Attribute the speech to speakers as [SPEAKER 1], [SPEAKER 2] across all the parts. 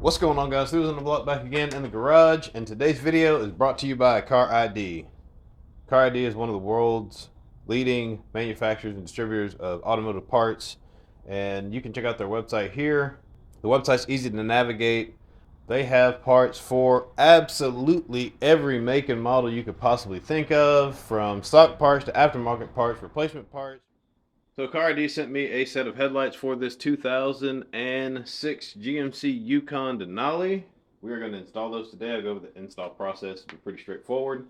[SPEAKER 1] What's going on, guys? Susan the Block back again in the garage, and today's video is brought to you by Carid. Carid is one of the world's leading manufacturers and distributors of automotive parts, and you can check out their website here. The website's easy to navigate. They have parts for absolutely every make and model you could possibly think of, from stock parts to aftermarket parts, replacement parts. So Carid sent me a set of headlights for this 2006 GMC Yukon Denali. We are going to install those today. I'll go over the install process. It'll be pretty straightforward.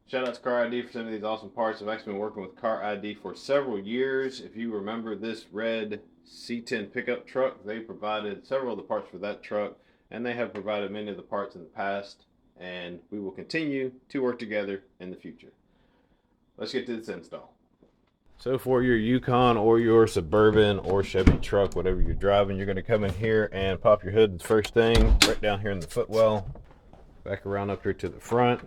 [SPEAKER 1] Shout out to Carid for sending these awesome parts. I've actually been working with Carid for several years. If you remember this red C10 pickup truck, they provided several of the parts for that truck, and they have provided many of the parts in the past, and we will continue to work together in the future. Let's get to this install. So for your Yukon or your Suburban or Chevy truck, whatever you're driving, you're going to come in here and pop your hood first thing, right down here in the footwell. Back around up here to the front.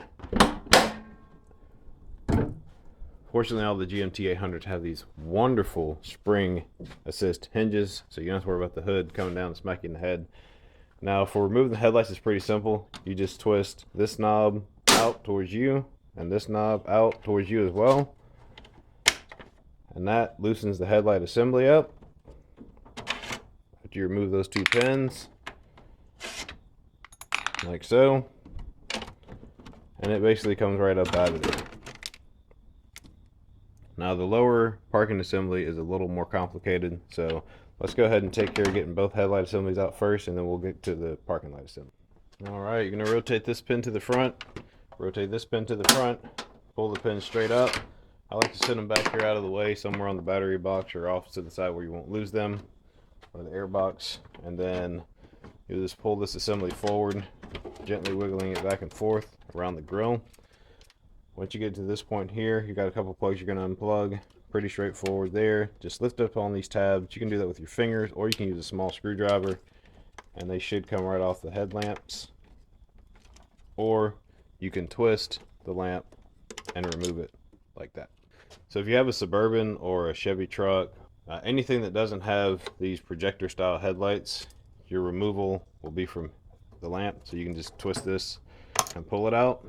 [SPEAKER 1] Fortunately, all the GMT 800s have these wonderful spring assist hinges, so you don't have to worry about the hood coming down and smacking the head. Now for removing the headlights, it's pretty simple. You just twist this knob out towards you and this knob out towards you as well. And that loosens the headlight assembly up. After you remove those two pins, like so, and it basically comes right up out of there. Now the lower parking assembly is a little more complicated, so let's go ahead and take care of getting both headlight assemblies out first, and then we'll get to the parking light assembly. Alright, you're going to rotate this pin to the front, rotate this pin to the front, pull the pin straight up. I like to set them back here out of the way, somewhere on the battery box or off to the side where you won't lose them, or the air box. And then you just pull this assembly forward, gently wiggling it back and forth around the grill. Once you get to this point here, you got a couple plugs you're going to unplug. Pretty straightforward there. Just lift up on these tabs. You can do that with your fingers, or you can use a small screwdriver, and they should come right off the headlamps. Or you can twist the lamp and remove it like that. So if you have a Suburban or a Chevy truck, anything that doesn't have these projector style headlights, your removal will be from the lamp, so you can just twist this and pull it out.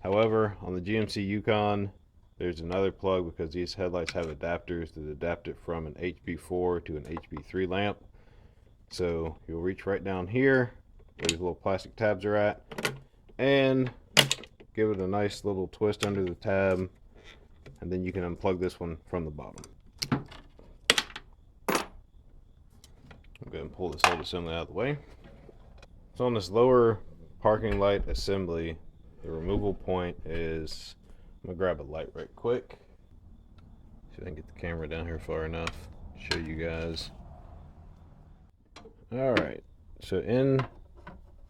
[SPEAKER 1] However, on the GMC Yukon, there's another plug because these headlights have adapters that adapt it from an HB4 to an HB3 lamp. So you'll reach right down here where these little plastic tabs are at and give it a nice little twist under the tab, and then you can unplug this one from the bottom. I'm going to pull this whole assembly out of the way. So on this lower parking light assembly, the removal point is, I'm going to grab a light right quick. See if I can get the camera down here far enough to show you guys. Alright, so in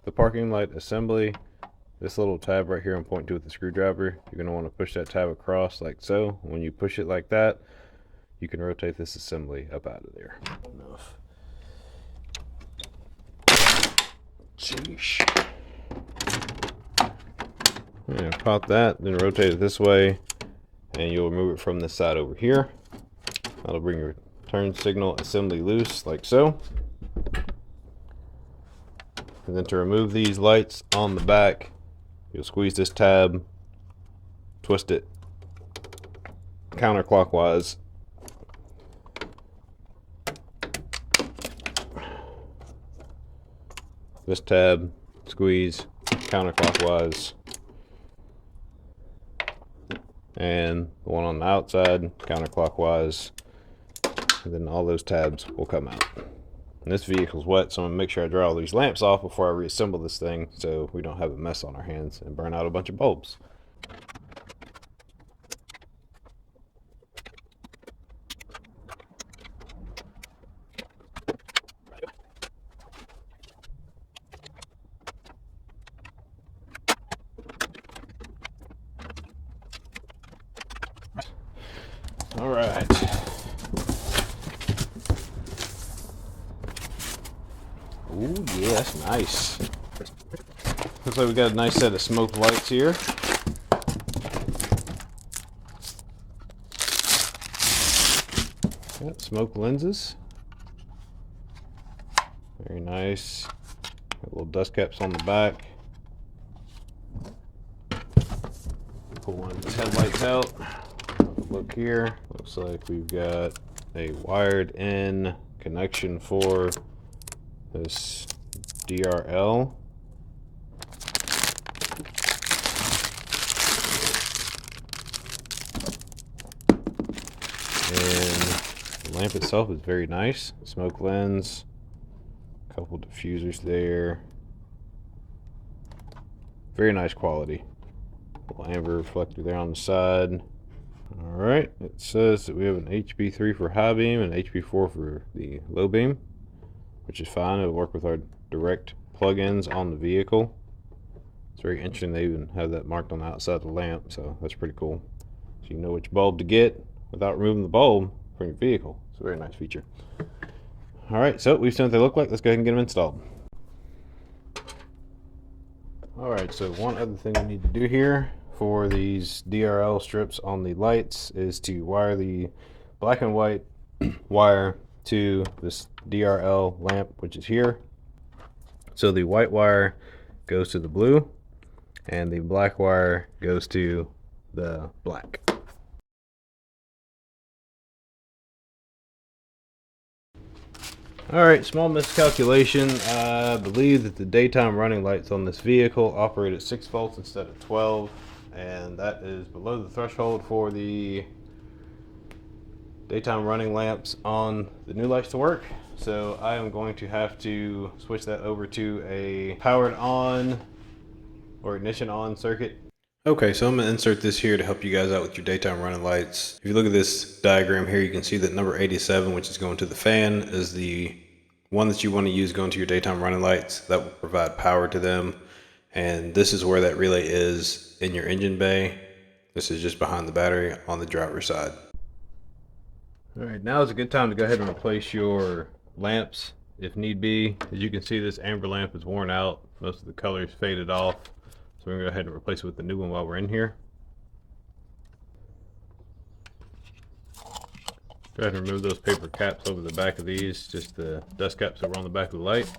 [SPEAKER 1] the parking light assembly, this little tab right here I'm pointing to with the screwdriver, you're going to want to push that tab across like so. When you push it like that, you can rotate this assembly up out of there. Enough. Sheesh. Yeah, pop that, then rotate it this way, and you'll remove it from this side over here. That'll bring your turn signal assembly loose like so. And then to remove these lights on the back, you'll squeeze this tab, twist it counterclockwise, this tab, squeeze counterclockwise, and the one on the outside counterclockwise, and then all those tabs will come out. And this vehicle's wet, so I'm going to make sure I dry all these lamps off before I reassemble this thing so we don't have a mess on our hands and burn out a bunch of bulbs. All right. Ooh, yeah, that's nice. Looks like we got a nice set of smoke lights here. Got smoke lenses. Very nice. Got little dust caps on the back. Pull one of these headlights out. Look here. Looks like we've got a wired in connection for this DRL. And the lamp itself is very nice. Smoke lens, a couple diffusers there. Very nice quality. Little amber reflector there on the side. Alright, it says that we have an HP3 for high beam and HP4 for the low beam, which is fine. It'll work with our direct plug-ins on the vehicle. It's very interesting they even have that marked on the outside of the lamp, so that's pretty cool. So you know which bulb to get without removing the bulb from your vehicle. It's a very nice feature. Alright, so we've seen what they look like. Let's go ahead and get them installed. Alright, so one other thing we need to do here for these DRL strips on the lights is to wire the black and white wire to this DRL lamp, which is here. So the white wire goes to the blue and the black wire goes to the black. Alright, small miscalculation. I believe that the daytime running lights on this vehicle operate at 6 volts instead of 12, and that is below the threshold for the daytime running lamps on the new lights to work. So I am going to have to switch that over to a powered on or ignition on circuit. Okay, so I'm going to insert this here to help you guys out with your daytime running lights. If you look at this diagram here, you can see that number 87, which is going to the fan, is the one that you want to use going to your daytime running lights. That will provide power to them. And this is where that relay is in your engine bay. This is just behind the battery on the driver's side. All right, now is a good time to go ahead and replace your lamps if need be. As you can see, this amber lamp is worn out. Most of the colors faded off. So we're going to go ahead and replace it with the new one while we're in here. Go ahead and remove those paper caps over the back of these, just the dust caps that were on the back of the light.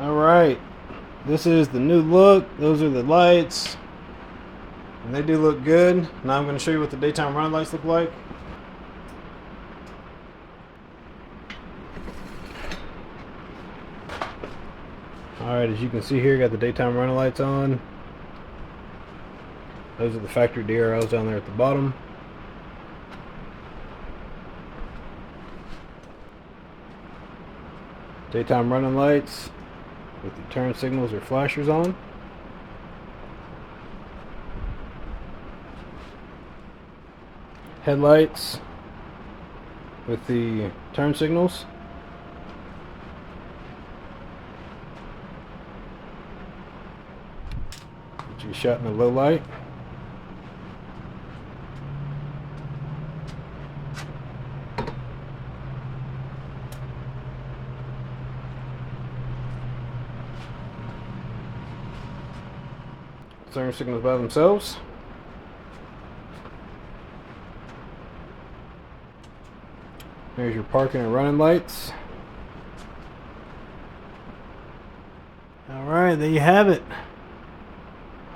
[SPEAKER 1] Alright, this is the new look. Those are the lights, and they do look good. Now I'm going to show you what the daytime running lights look like. Alright, as you can see here, got the daytime running lights on. Those are the factory DRLs down there at the bottom. Daytime running lights with the turn signals or flashers on. Headlights with the turn signals. Get you shot in the low light. Turn signals by themselves. There's your parking and running lights. Alright, there you have it.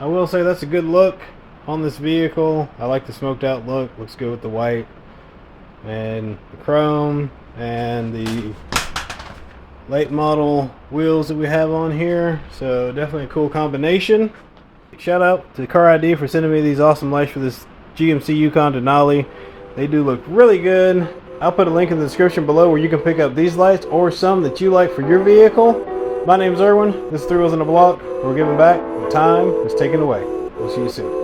[SPEAKER 1] I will say that's a good look on this vehicle. I like the smoked out look. Looks good with the white and the chrome and the late model wheels that we have on here. So definitely a cool combination. Shout out to Carid for sending me these awesome lights for this GMC Yukon Denali. They do look really good. I'll put a link in the description below where you can pick up these lights or some that you like for your vehicle. My name's Erwin. This is Three Wheels in a Block. We're giving back. The time is taken away. We'll see you soon.